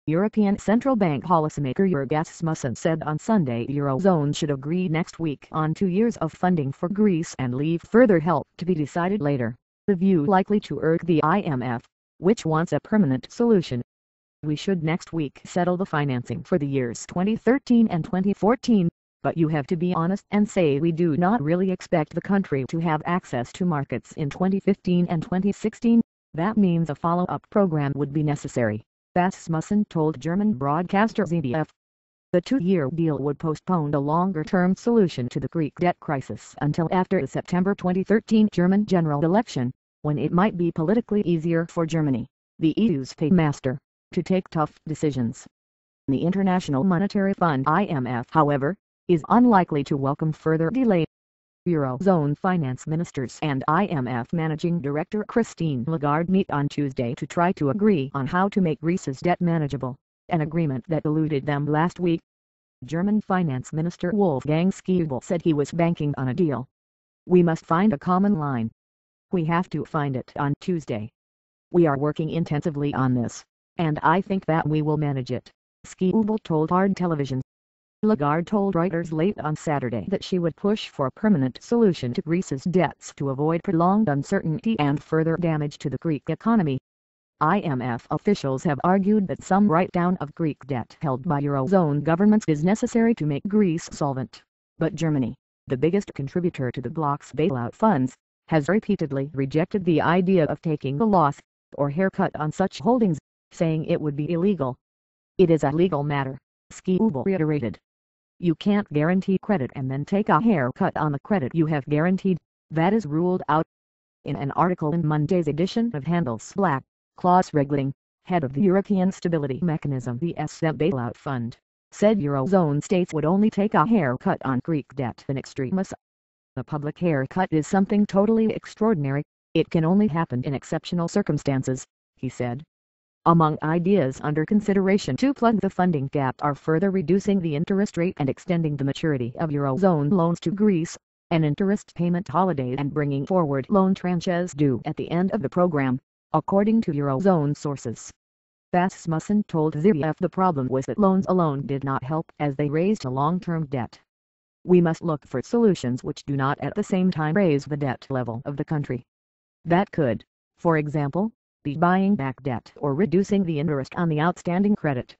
European Central Bank policymaker Jörg Asmussen said on Sunday Eurozone should agree next week on 2 years of funding for Greece and leave further help to be decided later, the view likely to irk the IMF, which wants a permanent solution. We should next week settle the financing for the years 2013 and 2014, but you have to be honest and say we do not really expect the country to have access to markets in 2015 and 2016, that means a follow-up program would be necessary, Asmussen told German broadcaster ZDF. The 2-year deal would postpone a longer-term solution to the Greek debt crisis until after the September 2013 German general election, when it might be politically easier for Germany, the EU's paymaster, to take tough decisions. The International Monetary Fund (IMF), however, is unlikely to welcome further delay. Eurozone finance ministers and IMF Managing Director Christine Lagarde meet on Tuesday to try to agree on how to make Greece's debt manageable, an agreement that eluded them last week. German Finance Minister Wolfgang Schäuble said he was banking on a deal. "We must find a common line. We have to find it on Tuesday. We are working intensively on this, and I think that we will manage it," Schäuble told Hard Television. Lagarde told Reuters late on Saturday that she would push for a permanent solution to Greece's debts to avoid prolonged uncertainty and further damage to the Greek economy. IMF officials have argued that some write-down of Greek debt held by Eurozone governments is necessary to make Greece solvent, but Germany, the biggest contributor to the bloc's bailout funds, has repeatedly rejected the idea of taking a loss or haircut on such holdings, saying it would be illegal. "It is a legal matter," Schäuble reiterated. "You can't guarantee credit and then take a haircut on the credit you have guaranteed, that is ruled out." In an article in Monday's edition of Handelsblatt, Klaus Regling, head of the European Stability Mechanism (ESM) bailout fund, said Eurozone states would only take a haircut on Greek debt in extremis. "A public haircut is something totally extraordinary, it can only happen in exceptional circumstances," he said. Among ideas under consideration to plug the funding gap are further reducing the interest rate and extending the maturity of Eurozone loans to Greece, an interest payment holiday and bringing forward loan tranches due at the end of the program, according to Eurozone sources. Asmussen told ZDF the problem was that loans alone did not help as they raised a long-term debt. "We must look for solutions which do not at the same time raise the debt level of the country. That could, for example, be buying back debt or reducing the interest on the outstanding credit,"